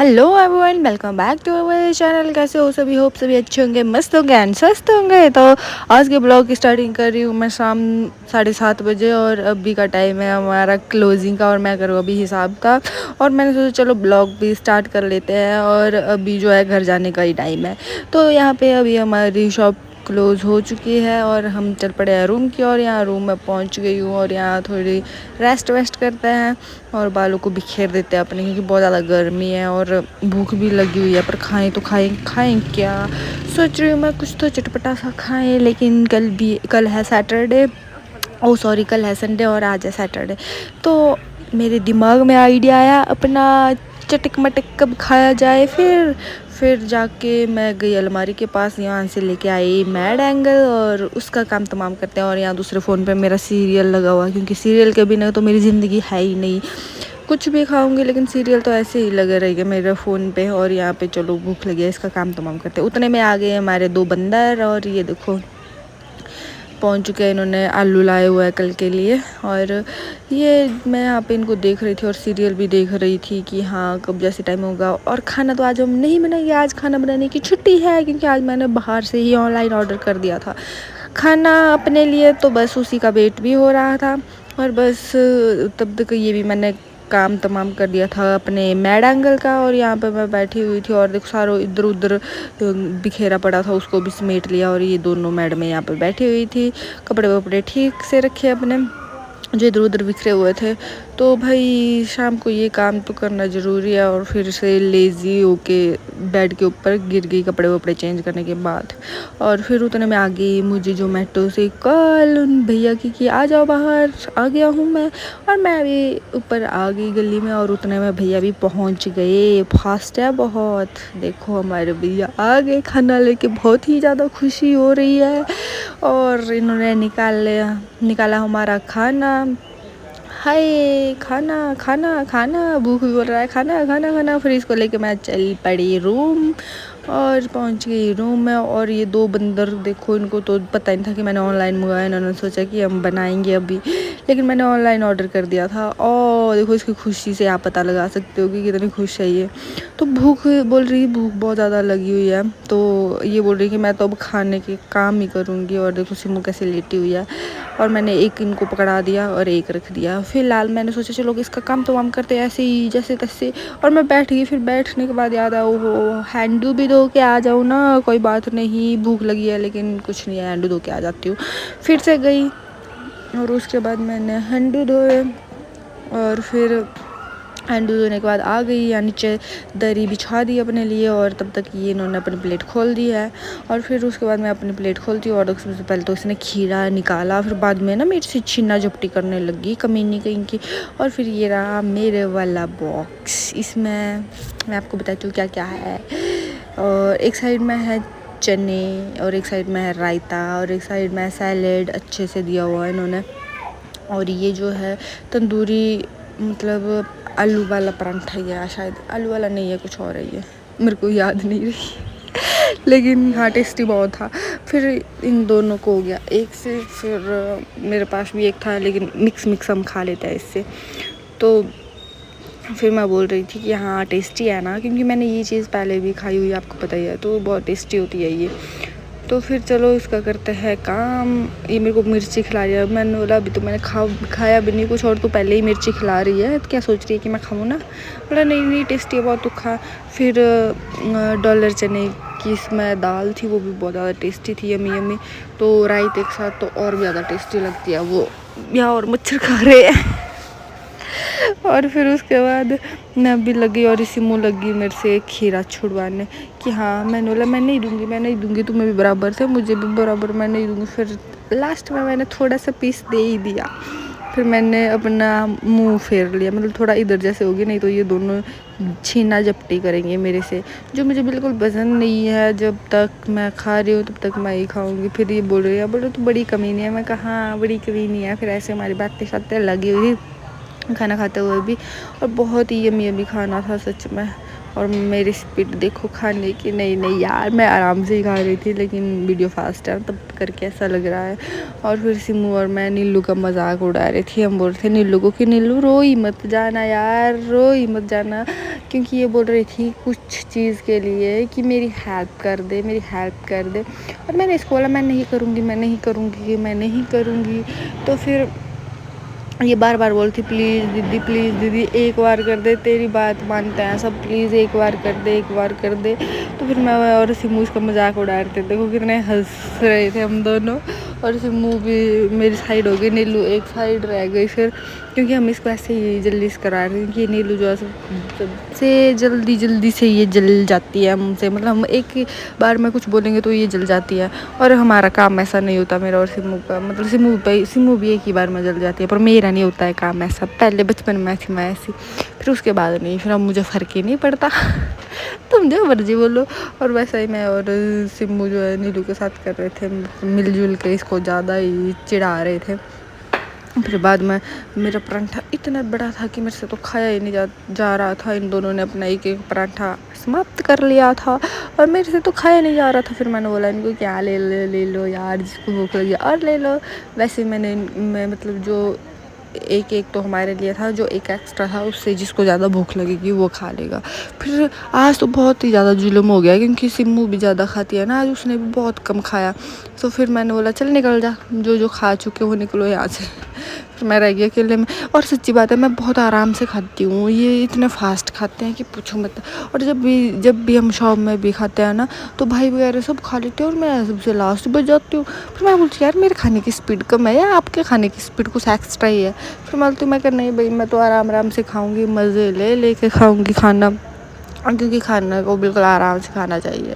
Hello everyone, welcome back to our channel. कैसे हो सभी? होप सभी अच्छे होंगे, मस्त होंगे एंड स्वस्थ होंगे। तो आज के ब्लॉग की स्टार्टिंग कर रही हूँ मैं शाम 7:30 बजे और अभी का टाइम है हमारा क्लोजिंग का और मैं करूँ अभी हिसाब का। और मैंने सोचा चलो ब्लॉग भी स्टार्ट कर लेते हैं और अभी जो है घर जाने का ही टाइम है। तो यहाँ पे अभी हमारी शॉप क्लोज़ हो चुकी है और हम चल पड़े हैं रूम की। और यहाँ रूम में पहुँच गई हूँ और यहाँ थोड़ी रेस्ट वेस्ट करते हैं और बालों को बिखेर देते हैं अपने, क्योंकि बहुत ज़्यादा गर्मी है और भूख भी लगी हुई है। पर खाएं तो खाएं क्या, सोच रही हूँ मैं कुछ तो चटपटा सा खाएं। लेकिन कल है सैटरडे, ओ सॉरी कल है संडे और आज है सैटरडे। तो मेरे दिमाग में आइडिया आया अपना चटक मटक कब खाया जाए। फिर जाके मैं गई अलमारी के पास, यहाँ से लेके आई मैड एंगल और उसका काम तमाम करते हैं। और यहाँ दूसरे फ़ोन पे मेरा सीरियल लगा हुआ है, क्योंकि सीरियल के बिना तो मेरी ज़िंदगी है ही नहीं। कुछ भी खाऊंगी लेकिन सीरियल तो ऐसे ही लगे रहेगा मेरे फ़ोन पे। और यहाँ पे चलो भूख लगी है, इसका काम तमाम करते हैं। उतने में आ गए हमारे 2 बंदर और ये देखो पहुंच चुके हैं। इन्होंने आलू लाए हुए हैं कल के लिए। और ये मैं यहाँ पे इनको देख रही थी और सीरियल भी देख रही थी कि हाँ कब जैसे टाइम होगा। और खाना तो आज हम नहीं बनाएंगे, आज खाना बनाने की छुट्टी है, क्योंकि आज मैंने बाहर से ही ऑनलाइन ऑर्डर कर दिया था खाना अपने लिए। तो बस उसी का वेट भी हो रहा था और बस तब तक ये भी मैंने काम तमाम कर दिया था अपने मैड एंगल का। और यहाँ पे मैं बैठी हुई थी और देखो सारों इधर उधर बिखेरा पड़ा था, उसको भी समेट लिया। और ये दोनों मैडमें यहाँ पे बैठी हुई थी, कपड़े वपड़े ठीक से रखे अपने जो इधर उधर बिखरे हुए थे। तो भाई शाम को ये काम तो करना ज़रूरी है। और फिर से लेज़ी होके बेड के ऊपर गिर गई कपड़े वपड़े चेंज करने के बाद। और फिर उतने में आ गई मुझे जोमेटो से कॉल उन भैया की कि आ जाओ बाहर, आ गया हूँ मैं। और मैं भी ऊपर आ गई गली में और उतने में भैया भी पहुँच गए। फास्ट है बहुत, देखो हमारे भैया आ गए खाना लेके, बहुत ही ज़्यादा खुशी हो रही है। और इन्होंने निकाला हमारा खाना। हाय खाना खाना खाना, भूख भी बोल रहा है खाना खाना खाना। फिर इसको लेके मैं चल पड़ी रूम और पहुंच गई रूम में। और ये 2 बंदर देखो, इनको तो पता नहीं था कि मैंने ऑनलाइन मंगाया। इन्होंने सोचा कि हम बनाएंगे अभी, लेकिन मैंने ऑनलाइन ऑर्डर कर दिया था। और देखो इसकी खुशी से आप पता लगा सकते हो कि कितनी खुश है ये। तो भूख बोल रही, भूख बहुत ज़्यादा लगी हुई है। तो ये बोल रही कि मैं तो अब खाने के काम ही करूँगी। और देखो सिमू कैसे लेटी हुई है। और मैंने एक इनको पकड़ा दिया और एक रख दिया। फिलहाल मैंने सोचा चलो इसका काम तो हम करते हैं ऐसे ही जैसे तैसे। और मैं बैठ गई। फिर बैठने के बाद याद आया ओहो हैंडू भी धो के आ जाऊँ ना, कोई बात नहीं, भूख लगी है लेकिन कुछ नहीं है, हैंडू धो के आ जाती हूँ। फिर से गई और उसके बाद मैंने हैंडू धोए और फिर हैंडू धोने के बाद आ गई, या नीचे दरी बिछा दी अपने लिए। और तब तक ये इन्होंने अपनी प्लेट खोल दी है। और फिर उसके बाद मैं अपनी प्लेट खोलती हूँ और सबसे पहले तो इसने खीरा निकाला, फिर बाद में ना मेरे से छीना झपटी करने लगी कमीनी कहीं की। और फिर ये रहा मेरे वाला बॉक्स, इसमें मैं आपको बताती हूँ क्या क्या है। और एक साइड में है चने और एक साइड में है रायता और एक साइड में है सैलेड, अच्छे से दिया हुआ है इन्होंने। और ये जो है तंदूरी, मतलब आलू वाला परांठा, या शायद आलू वाला नहीं है, कुछ और है ये, मेरे को याद नहीं रही लेकिन हाँ टेस्टी बहुत था। फिर इन दोनों को हो गया एक से। फिर मेरे पास भी एक था लेकिन मिक्स हम खा लेते हैं इससे। तो फिर मैं बोल रही थी कि हाँ टेस्टी है ना, क्योंकि मैंने ये चीज़ पहले भी खाई हुई है, आपको पता ही है, तो बहुत टेस्टी होती है ये। तो फिर चलो इसका करते हैं काम। ये मेरे को मिर्ची खिला रही है। मैंने बोला अभी तो मैंने खाया भी नहीं कुछ और तो पहले ही मिर्ची खिला रही है, तो क्या सोच रही है कि मैं खाऊँ ना। बोला नहीं नहीं टेस्टी है बहुत, तो खा। फिर डॉलर चने की इसमें दाल थी, वो भी बहुत ज़्यादा टेस्टी थी, यमी यमी। तो रायते के साथ तो और भी ज़्यादा टेस्टी लगती है वो। यहाँ और मच्छर खा रहे हैं और फिर उसके बाद मैं भी लगी और इसी मुँह लगी मेरे से खीरा छुड़वाने कि हाँ, मैंने बोला मैं नहीं दूंगी, तुम्हें भी बराबर से, मुझे भी बराबर, मैं नहीं दूंगी। फिर लास्ट में मैंने थोड़ा सा पीस दे ही दिया। फिर मैंने अपना मुंह फेर लिया, मतलब थोड़ा इधर जैसे होगी, नहीं तो ये दोनों छीना झपटी करेंगे मेरे से, जो मुझे बिल्कुल पसंद नहीं है। जब तक मैं खा रही हूँ तब तक मैं ही खाऊंगी। फिर ये बोल रही है, बोलो तो बड़ी कमी नहीं है। मैं कहा हाँ बड़ी कमी नहीं है। फिर ऐसे हमारी बातें शातें लगी हुई खाना खाते हुए भी। और बहुत ही यमी खाना था सच में। और मेरी स्पीड देखो खाने की, नहीं यार मैं आराम से ही खा रही थी, लेकिन वीडियो फास्ट है तब करके ऐसा लग रहा है। और फिर सिमू और मैं नीलू का मजाक उड़ा रही थी। हम बोल रहे थे नीलू को कि नीलू रो ही मत जाना यार, रो ही मत जाना, क्योंकि ये बोल रही थी कुछ चीज़ के लिए कि मेरी हेल्प कर दे, मेरी हेल्प कर दे। और मैंने इसको बोला मैं नहीं करूँगी, मैं नहीं करूँगी, मैं नहीं करूँगी। तो फिर ये बार बार बोलती प्लीज़ दीदी एक बार कर दे, तेरी बात मानते हैं सब, प्लीज़ एक बार कर दे, एक बार कर दे। तो फिर मैं और सिमू इसका मजाक उड़ा रहे थे, देखो कितने हंस रहे थे हम दोनों। और सिमू भी मेरी साइड हो गई, नीलू एक साइड रह गई फिर, क्योंकि हम इसको ऐसे ही जल्दी से करा रहे हैं कि नीलू जो है सबसे जल्दी से ये जल जाती है हमसे, मतलब हम एक बार में कुछ बोलेंगे तो ये जल जाती है। और हमारा काम ऐसा नहीं होता मेरा और सिमू का, मतलब सिमू भी एक ही बार में जल जाती है, पर मेरा नहीं होता है काम ऐसा। पहले बचपन में थी मैं ऐसी, फिर उसके बाद नहीं, फिर अब मुझे फ़र्क ही नहीं पड़ता तुम जो मर्जी बोलो। और वैसा ही मैं और सिमू जो है नीलू के साथ कर रहे थे, मिलजुल के इसको ज़्यादा ही चिढ़ा रहे थे। फिर बाद में मेरा परांठा इतना बड़ा था कि मेरे से तो खाया ही नहीं जा रहा था। इन दोनों ने अपना एक एक परांठा समाप्त कर लिया था और मेरे से तो खाया नहीं जा रहा था। फिर मैंने बोला इनको क्या ले लो यार, जिसको भूख लगी और ले लो। वैसे मैं मतलब जो एक तो हमारे लिए था, जो एक एक्स्ट्रा था उससे जिसको ज़्यादा भूख लगेगी वो खा लेगा। फिर आज तो बहुत ही ज़्यादा जुल्म हो गया, क्योंकि सिम्मू भी ज़्यादा खाती है ना, आज उसने भी बहुत कम खाया। तो फिर मैंने बोला चल निकल जा, जो खाए चुके वो निकलो यहाँ से। फिर मैं रह गई अकेले में। और सच्ची बात है मैं बहुत आराम से खाती हूँ, ये इतने फास्ट खाते हैं कि पूछो मत। और जब भी हम शॉप में भी खाते हैं ना, तो भाई वगैरह सब खा लेते हैं और मैं सबसे लास्ट बच जाती हूँ। फिर मैं बोलती यार मेरे खाने की स्पीड कम है या आपके खाने की स्पीड कुछ एक्स्ट्रा ही है। फिर मैं कर नहीं भाई, मैं तो आराम से खाऊंगी, मज़े ले के खाऊंगी खाना, क्योंकि खाना को बिल्कुल आराम से खाना चाहिए।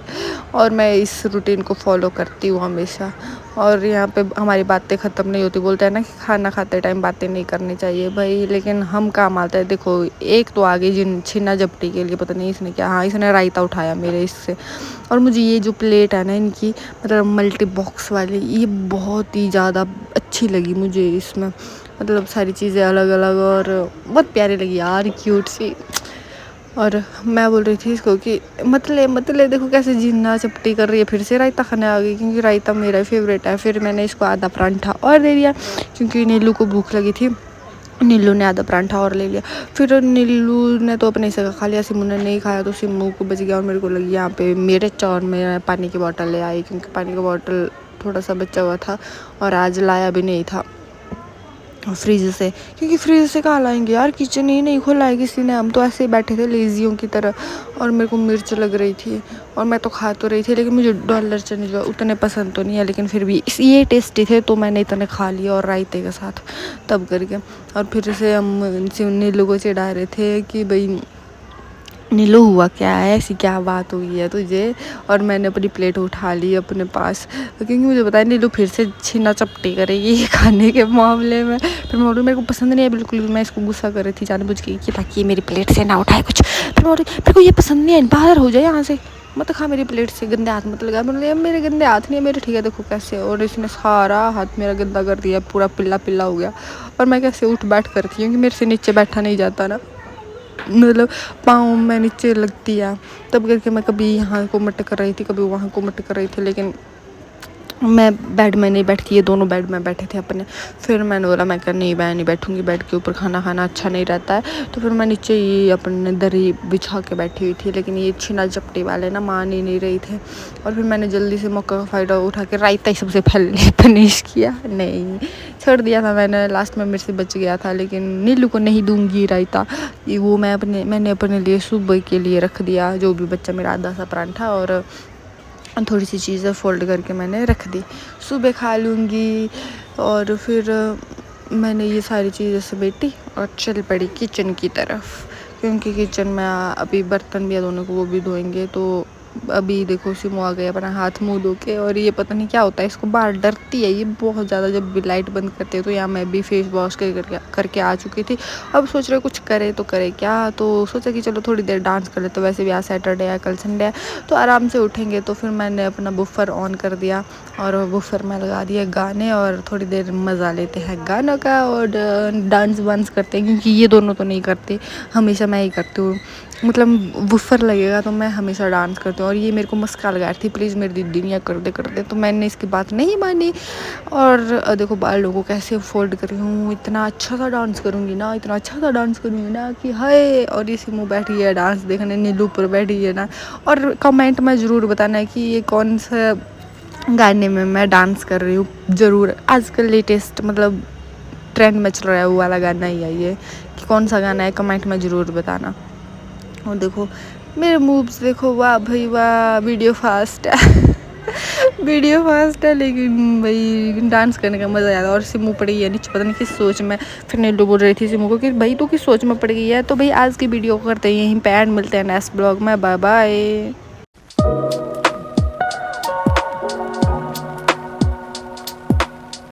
और मैं इस रूटीन को फॉलो करती हूँ हमेशा। और यहाँ पे हमारी बातें ख़त्म नहीं होती, बोलते हैं ना कि खाना खाते टाइम बातें नहीं करनी चाहिए भाई, लेकिन हम काम आते हैं। देखो एक तो आगे जिन छीना झपटी के लिए, पता नहीं इसने क्या, हाँ इसने रायता उठाया मेरे इससे। और मुझे ये जो प्लेट है ना इनकी, मतलब मल्टी बॉक्स वाली, ये बहुत ही ज़्यादा अच्छी लगी मुझे। इसमें मतलब सारी चीज़ें अलग अलग और बहुत प्यारी लगी यार, क्यूट सी। और मैं बोल रही थी इसको कि मतलब देखो कैसे जिन्ना चपटी कर रही है, फिर से रायता खाने आ गई, क्योंकि रायता मेरा फेवरेट है। फिर मैंने इसको आधा परांठा और दे दिया, क्योंकि नीलू को भूख लगी थी। नीलू ने आधा परांठा और ले लिया। फिर नीलू ने तो अपने हिस्से का खा लिया, सिमू ने नहीं खाया, तो सिमू को बच गया। और मेरे को लगी यहाँ पे मिर्च, और मैं पानी की बोतल ले आई, क्योंकि पानी का बोतल थोड़ा सा बचा हुआ था और आज लाया भी नहीं था फ्रिज से, क्योंकि फ्रिज से कहाँ लाएंगे यार, किचन ही नहीं खोला है किसी ने, हम तो ऐसे ही बैठे थे लेजियों की तरह। और मेरे को मिर्च लग रही थी और मैं तो खा तो रही थी, लेकिन मुझे डॉलर चने जो उतने पसंद तो नहीं है, लेकिन फिर भी ये टेस्टी थे तो मैंने इतने खा लिया, और रायते के साथ तब करके। और फिर से हम नीलू को चिढ़ा रहे थे कि भाई नीलू हुआ क्या है, ऐसी क्या बात हुई है तुझे। और मैंने अपनी प्लेट उठा ली अपने पास, क्योंकि मुझे पता है नीलू फिर से छीना चपटी करेगी खाने के मामले में। फिर मैं मेरे को पसंद नहीं है बिल्कुल भी, मैं इसको गुस्सा कर रही थी जानबूझ के कि ताकि मेरी प्लेट से ना उठाए कुछ। फिर मेरे को ये पसंद नहीं है, बाहर हो जाए यहाँ से, मत खा मेरी प्लेट से, गंदे हाथ मत लगा। मतलब मेरे गंदे हाथ नहीं है मेरे, ठीक है देखो कैसे। और इसने सारा हाथ मेरा गंदा कर दिया, पूरा पिल्ला हो गया। और मैं कैसे उठ बैठ करती हूँ, कि मेरे से नीचे बैठा नहीं जाता ना, मतलब पाँव में नीचे लगती है, तब करके मैं कभी यहाँ को मटक रही थी, कभी वहाँ को मटक रही थी। लेकिन मैं बेड में नहीं बैठती, ये दोनों बेड में बैठे थे अपने। फिर मैंने बोला मैं नहीं बैठूंगी, बेड के ऊपर खाना खाना अच्छा नहीं रहता है। तो फिर मैं नीचे ही अपने दरी बिछा के बैठी हुई थी, लेकिन ये छीना झपटी वाले ना मान ही नहीं रही थे। और फिर मैंने जल्दी से मौका का फ़ायदा उठा के रायता ही सबसे पहले फिनिश किया, नहीं छोड़ दिया था मैंने, लास्ट में मेरे से बच गया था। लेकिन नीलू को नहीं दूंगी रायता, वो मैंने अपने लिए सुबह के लिए रख दिया, जो भी बच्चा मेरा आधा सा परांठा और थोड़ी सी चीज़ें फ़ोल्ड करके मैंने रख दी, सुबह खा लूँगी। और फिर मैंने ये सारी चीज़ें समेटी और चल पड़ी किचन की तरफ, क्योंकि किचन में अभी बर्तन भी दोनों को वो भी धोएंगे। तो अभी देखो सिमो आ गई अपना हाथ मुँह धो के, और ये पता नहीं क्या होता है इसको, बाहर डरती है ये बहुत ज़्यादा। जब भी लाइट बंद करते हैं तो यहाँ मैं भी फेस वॉश करके आ चुकी थी। अब सोच रहे कुछ करे तो करे क्या, तो सोचा कि चलो थोड़ी देर डांस कर ले। तो वैसे भी आज सैटरडे है, कल संडे है, तो आराम से उठेंगे। तो फिर मैंने अपना बुफर ऑन कर दिया और बुफर में लगा दिए गाने, और थोड़ी देर मज़ा लेते हैं गानों का और डांस वांस करते हैं, क्योंकि ये दोनों तो नहीं करते, हमेशा मैं ही करती हूँ। मतलब बुफर लगेगा तो मैं हमेशा डांस करती हूँ। और ये मेरे को मस्का लगा रही थी प्लीज़ मेरी दीदी नहीं कर दे, तो मैंने इसकी बात नहीं मानी। और देखो बालों को कैसे फोल्ड कर रही हूँ, इतना अच्छा सा डांस करूँगी ना कि हाय। और ये सिमू बैठी है डांस देखने, नीलू पर बैठी है ना। और कमेंट में ज़रूर बताना है कि ये कौन सा गाने में मैं डांस कर रही हूँ। ज़रूर आजकल लेटेस्ट मतलब ट्रेंड में चल रहा है वो वाला गाना ही है ये, कि कौन सा गाना है कमेंट में ज़रूर बताना। और देखो मेरे मूव्स देखो, वाह भाई वाह, वीडियो फास्ट है वीडियो फास्ट है लेकिन भाई डांस करने का मज़ा आया। और सिमू पड़ गई है नीचे पता नहीं किस सोच में। फिर नीलू बोल रही थी सिमू को कि भाई तू किस सोच में पड़ गई है। तो भाई आज की वीडियो को करते हैं यहीं पे एंड, मिलते हैं नेक्स्ट ब्लॉग में, बाय बाय।